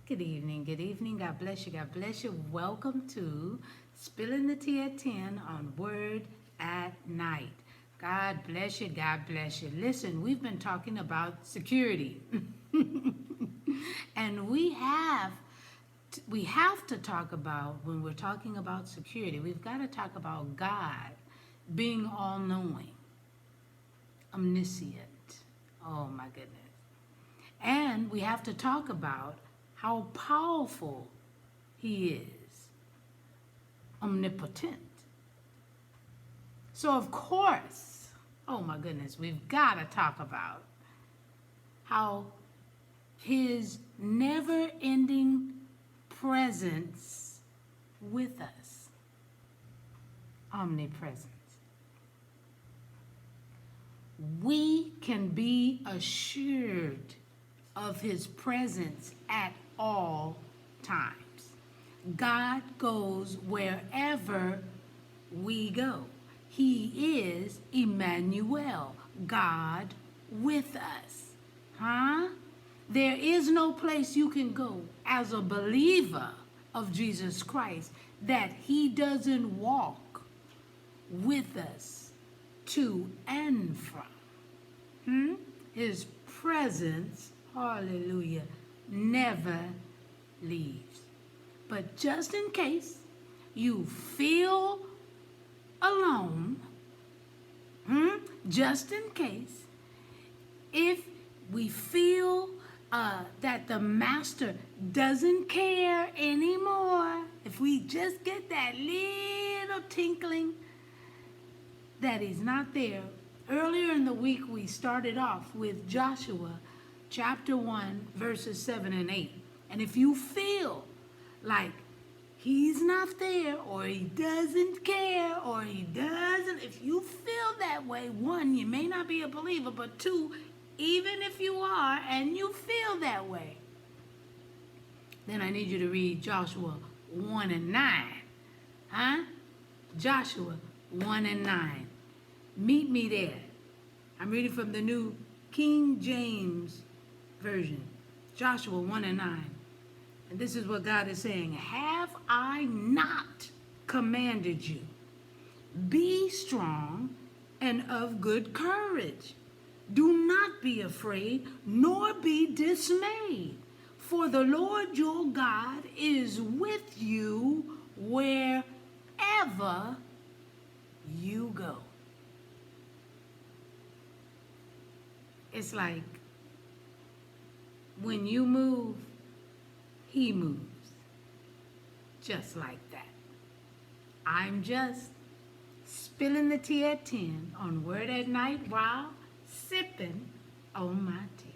Good evening, good evening. God bless you, God bless you. Welcome to Spilling the Tea at 10 on Word at Night. God bless you, God bless you. Listen, we've been talking about security. And we have to talk about, when we're talking about security, we've got to talk about God being all-knowing, omniscient. Oh my goodness. And we have to talk about how powerful he is, omnipotent. So of course, oh my goodness, we've got to talk about how his never-ending presence with us, omnipresence. We can be assured of his presence at all times. God goes wherever we go. He is Emmanuel, God with us. There is no place you can go as a believer of Jesus Christ that he doesn't walk with us to and from. His presence, hallelujah, never leaves. But just in case you feel alone, just in case, if we feel that the master doesn't care anymore, if we just get that little tinkling that he's not there. Earlier in the week, we started off with Joshua chapter 1, verses 7 and 8. And if you feel like he's not there, or he doesn't care, or if you feel that way, one, you may not be a believer, but two, even if you are and you feel that way, then I need you to read Joshua 1 and 9. Joshua 1 and 9. Meet me there. I'm reading from the New King James Version. Joshua 1 and 9. And this is what God is saying. Have I not commanded you? Be strong and of good courage. Do not be afraid, nor be dismayed. For the Lord your God is with you wherever you go. It's like when you move, he moves. Just like that. I'm just spilling the tea at 10 on Word at Night while sipping on my tea.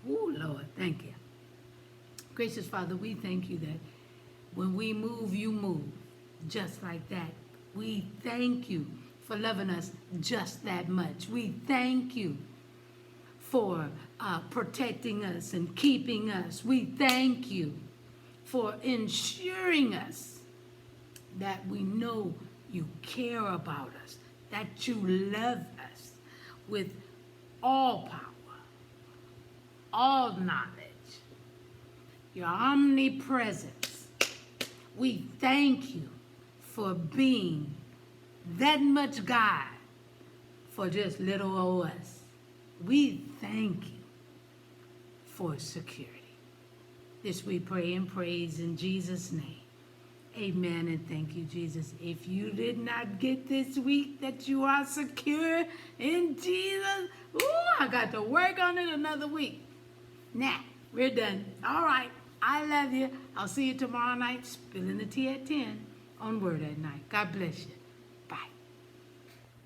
Oh, Lord, thank you. Gracious Father, we thank you that when we move, you move. Just like that. We thank you for loving us just that much. We thank you for protecting us and keeping us. We thank you for ensuring us that we know you care about us, that you love us with all power, all knowledge, your omnipresence. We thank you for being that much God for just little old us. We thank you for security. This we pray and praise in Jesus' name. Amen and thank you, Jesus. If you did not get this week that you are secure in Jesus, I got to work on it another week. Nah, we're done. All right. I love you. I'll see you tomorrow night, spilling the tea at 10 on Word at Night. God bless you.